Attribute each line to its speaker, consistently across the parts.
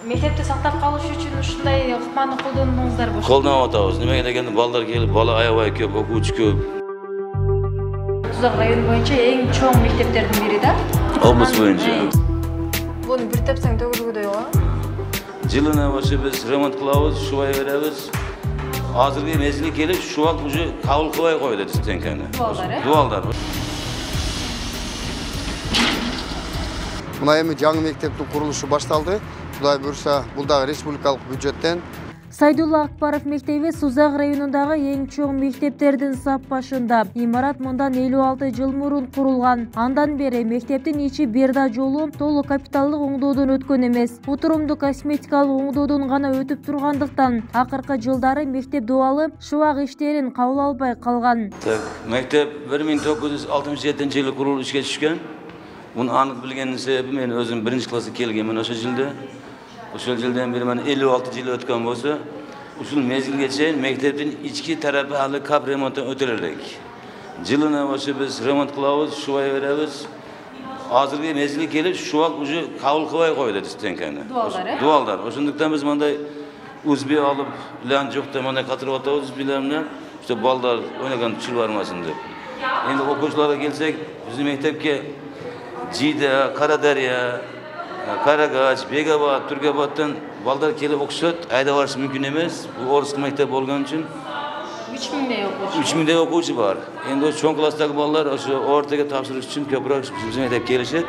Speaker 1: Мектепте сактап калыш үчүн ушундай ыкманы колдондуңуздарбы?
Speaker 2: Колдонуп атабыз. Немеге дегенде балдар келип, бала аябай көп, окуучу көп.
Speaker 1: Тузак району боюнча эң чоң мектептердин бири да.
Speaker 2: Облус боюнча.
Speaker 1: Буну бир тепсең төгүлгүдөй го.
Speaker 2: Жылына болсо биз ремонт кылабыз, шубай беребиз. Азыркы мезгили келип, шубак уже кабыл кылбай койду дистенкени. Дубалдар.
Speaker 3: Мына эми жаңы мектептин курулушу башталды. Кудай буюрса, бул дагы республикалык бюджеттен.
Speaker 4: Сайдулла Акбаров мектеби Сузак районундагы эң чоң мектептердин сап башында. Имарат мындан 56 жыл мурун курулган. Андан бери мектептин ичи бир да жолу толук капиталдык оңдоодон өткөн эмес. Утурумдуу косметикалык оңдоодон гана өтүп тургандыктан акыркы жылдары мектеп дубалы шубак иштерин кабыл албай калган.
Speaker 2: Мектеп 1967-жылы курулуп ишке түшкөн. Bunu anık bilgenin sebebi men özüm birinci klası kelgemen oşo жылda. Oşo жылдан beri men 56 yıl ötken bolsa, uşul mezgilge çeyin mekteptin içki tarafı halı kap remontdan ötürerek. Жылына oşo biz remont kılabız, şubay veremiz. Azırkı mezgilge kelip şubak ucu kabul kılbay koydu distenkeni. Dualdar. Oşunduktan biz manday uzbi alıp lan jokta manday katırıp atabız uzbilerimden. İşte baldar oynagan çıl varmasın dep. Endi okuyuculara gelsek, bizim mektepke Cide, Karaderya, Karagaç, Begabat, Türkebat'tan balдар kelip okuşat, ayda varsa mümkün emez. Bu orası mektep olgan için
Speaker 1: 3000'de okuyucu.
Speaker 2: 3000'de okuyucu var. Endi o çoğun klastaki ballar ortaga tapşırış için köprek bizim mektep gelişet.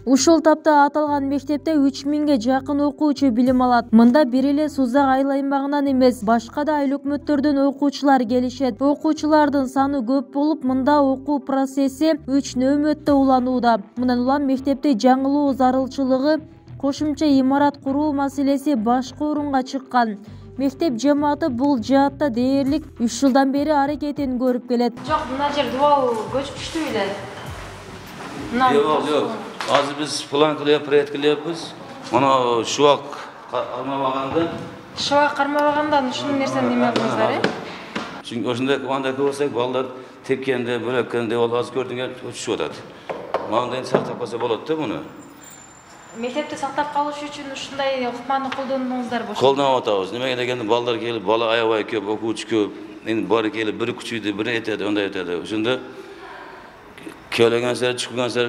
Speaker 4: Ушул тапта аталган мектепте 3000ге жакын окуучу билим алат. Мында бир эле Сузак айыл аймагынан эмес, башка да айыл өкмөттөрдөн окуучулар келишет. Окуучулардын саны көп болуп, мында окуу процесси 3 нөөмөттө уланууда. Мындан улам мектепте жаңылоо зарылчылыгы, кошумча имарат куруу маселеси башкы орунга чыккан. Мектеп жамааты бул жаатта дээрлик 3 жылдан бери аракетин көрүп келет.
Speaker 1: Жок, мына жер дубал көчүктүү эле.
Speaker 2: Yok. Azı biz plan kılıp, proyekt kılıpız. Ona şuak karmabağanda.
Speaker 1: Шубак кармабагандан ушул нерсени неме кылдыңыздар,
Speaker 2: Çünkü oşunda kıvandaki olsak ballar tepkende, bölökkende ol az gördüğünde uçuşu otadı. Mağandayın saktap kalsa boladı da bunu.
Speaker 1: Мектепте сактап калыш үчүн ушундай ыкманы колдондуңуздарбы?
Speaker 2: Koldan atağız. Nemege degende ballar gelip, bala ayabay köp, okuucu köp. Endi bari gelip biri küçüydü, biri etedi, onda etedi. Oşunda köylegen ser, çıkıgan ser,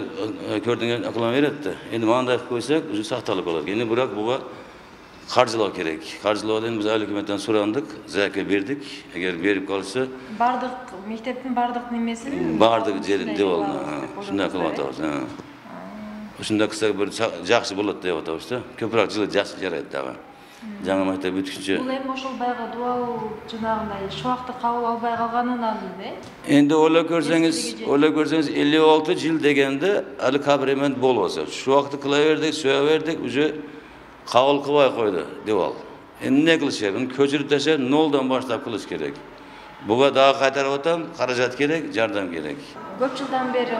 Speaker 2: kördüğünde akılına veretti. Endi mağandayı koysak, ucu sahtalık olur. Endi bırak buğa karjılao gerek. Karjılao biz aylı hükümetten sorandık, zeka verdik. Eğer verip kalırsa...
Speaker 1: Bardıq, mekteptin bardıq nemesini?
Speaker 2: Bardıq yerinde olna. Şunda akılma atağız. Şunda kısa bir жақсы болады деп атабыз да. Көпірак жылы жақсы жарайды дағы. Жаңа мектеп бүткүнчө.
Speaker 1: Бул эми ошол байгы дубал жанагындай шубакты кабыл албай калганынан
Speaker 2: Endi öyle görseniz 56 yıl degende ali kabrimент bolsa. Şubakты kılaverdik, söverdik, ucu kabul kılbay koydu dubal. Endi ne kılış gerek? Bunu köçürüp taşar, noldan başlap kılış gerek. Buga daha kaytarıp atam, karajat gerek, jardam gerek.
Speaker 1: Көп жылдан бери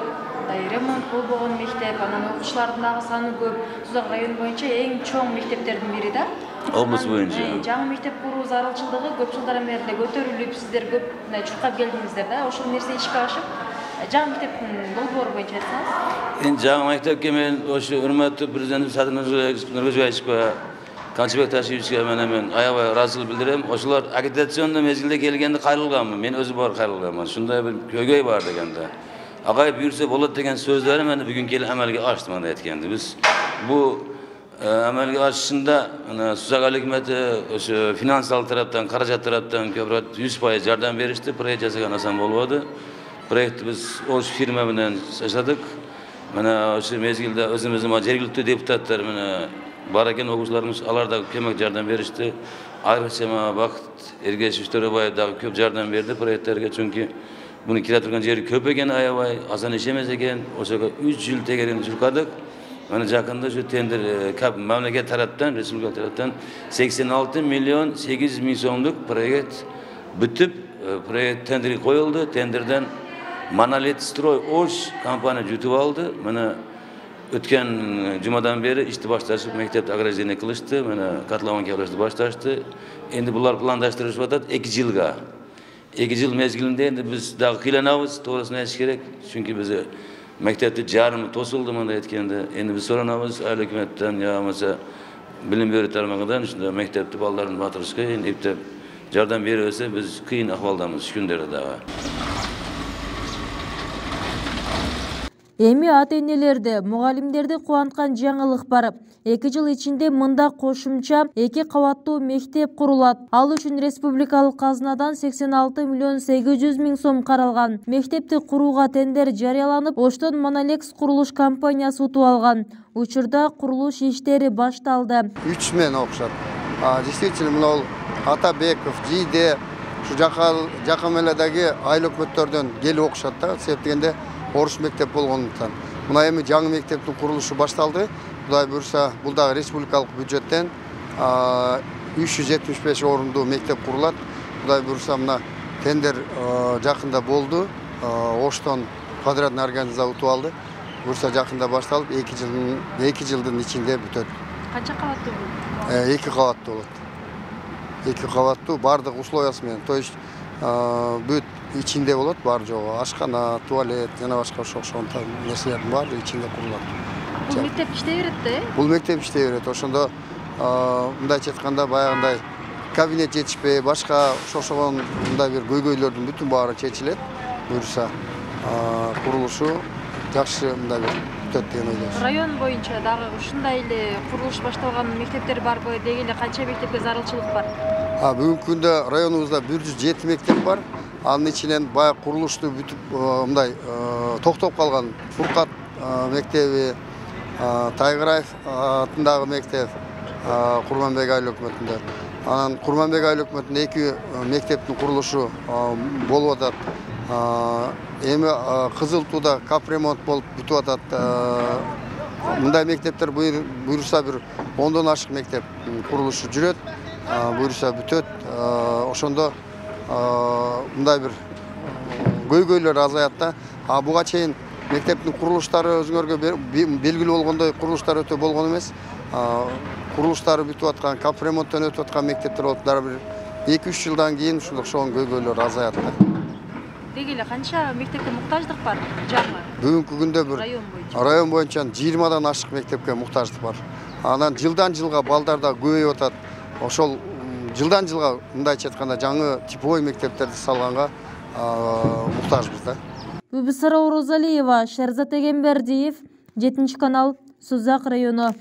Speaker 1: ремонт болбогон мектеп, анан окуучулардын дагы саны көп. Сузак району боюнча эң чоң мектептердин бири да.
Speaker 2: Облус боюнча.
Speaker 1: Жаңы мектеп куруу зарылчылыгы көп жылдан бери көтөрүлүп, сиздер көп чуркап келдиңиздер да. Ошол нерсе ишке ашып, жаңы мектептин долбоору боюнча айтсаңыз.
Speaker 2: Endi жаңы мектепке мен ошо урматтуу президент Садыр Нургузбаевичке, Kançıbek Taşıyıcı'ya hemen ayabay razılıq bildirem. Oşular agitasyonda mezgilde gelgende kayrılganmın. Men özü bar kayrılganmın. Şunda bir kögöy var degende. Agay buyursa bolat degen sözleri men bugün gelip amelge açtım ana etkendi. Biz bu amelge açışında Suzak Ali hükümeti finansal taraftan, karajat taraftan köprü 100% yardım verişti. Proyekt yasagan asan bolmadı. Proyekti biz o firma bilen yaşadık. Mana şu mezgilde özümüzün jергиликтүү депутаттар mena Baraken okuyucularımız alarda kömek yardım verişti. Ayrıca Bakıt Ergeç Üsterebayev da köp yardım verdi proyektlerge çünkü bunu kira turgan jeri köp eken ayabay, azan işemez eken. Oşaga 3 yıl tegerini çurkadık. Mana jakında şu tender memleket taraftan, Resulullah taraftan 86 milyon 800 bin so'mlik proyekt bitip proyekt tenderi koyuldu. Tenderden Manalit Stroy Oş kampanya yutup aldı. Mana ötken cumadan beri işte başlaşıp mektepte agrajene kılıştı. Mana katlaman kavlaştı başlaştı. Endi bular plandaştırışıp atat 2 yılga. 2 yıl mezgilinde endi biz daha kıylanabız. Doğrusunu aytish gerek. Çünkü bize mektepte jarımı tosuldu mana etkende. Endi biz soranabız aile hükümetten ya mesela bilim berүү tarmagından ушундай мектепти балдарын батырышка эптеп жардам бере берсе биз кыйын акыбалдамыз şu күндөрдө дагы.
Speaker 4: Эми ата-энелерди, мугалимдерди кубанткан жаңылык бар. 2 жыл ичинде мында кошумча 2 кабаттуу мектеп курулат. Ал үчүн республикалык казынадан 86 миллион 800 миң сом каралган. Мектепти курууга тендер жарыяланып, Оштон Монолекс курулуш компаниясы утуп алган. Учурда курулуш иштери башталды.
Speaker 3: 3 мен окшот. Действительно, мына Атабеков, Жиде, şu жақын меледегі айыл өкмөттөрдөн келип окушат да, себеп дегенде орус мектеп болгондуктан. Мына эми жаңы мектептин курулушу башталды. Кудай буюрса, бул дагы республикалык бюджеттен 375 орунду мектеп курулат. Кудай буюрса, мына тендер жакында болду. Оштон квадратный организация утуп алды. Буюрса жакында башталып, 2 жылдын ичинде бүтөт.
Speaker 1: Канча кабаттуу болот?
Speaker 3: 2 кабаттуу болот. 2 кабаттуу бардык условиясы менен, то есть бүт ичинде болот, бар жогу, ашкана, туалет, жана башка окшогон нерселердин баары ичинде курулат.
Speaker 1: Бул мектеп иштей берет да?
Speaker 3: Бул мектеп иштей берет. Ошондо мындайча айтканда баягындай кабинет жетишпей, башка окшогон мындай бир көйгөйлөрдүн бүтүн баары чечилет. Буюрса курулушу жакшы мындай бир бүтөт деген ойлойбуз.
Speaker 1: Район боюнча дагы ушундай эле курулуш башталган мектептер барбы? Деги эле канча мектепке зарылчылык бар?
Speaker 3: Бүгүнкү күндө районубузда 107 мектеп бар. Анын ичинен баягы курулушту бүтүп мындай токтоп калган Фуркат мектеби, Тайгыраев атындагы мектеп Курманбек айыл өкмөтүндө. Анан Курманбек айыл өкмөтүндө 2 мектептин курулушу болуп атат. Эми Кызыл Тууда капремонт болуп бүтүп атат. Мындай мектептер буюрса бир 10дон ашык мектеп курулушу жүрөт. Буюрса бүтөт. Ошондо мындай бир көйгөйлөр азаят да. Буга чейин мектептин курулуштары өзүңөргө белгилүү болгондой курулуштар өтө болгон эмес. Курулуштары бүтүп аткан, капремонттон өтүп аткан мектептер болуп, дагы бир 2-3 жылдан кийин ушул көйгөйлөр азаят да.
Speaker 1: Деги эле канча мектепке муктаждык бар жаңы?
Speaker 3: Бүгүнкү күндө бир район боюнча 20дан ашык мектепке муктаждык бар. Анан жылдан жылга балдар да көбөйүп атат. Ошол жылдан жылга мындайча айтканда жаңы типовой мектептерди салганга муктажбыз да.
Speaker 4: Убисара Орозалиева, Шерзат Эгембердиев, 7 канал, Сузак району.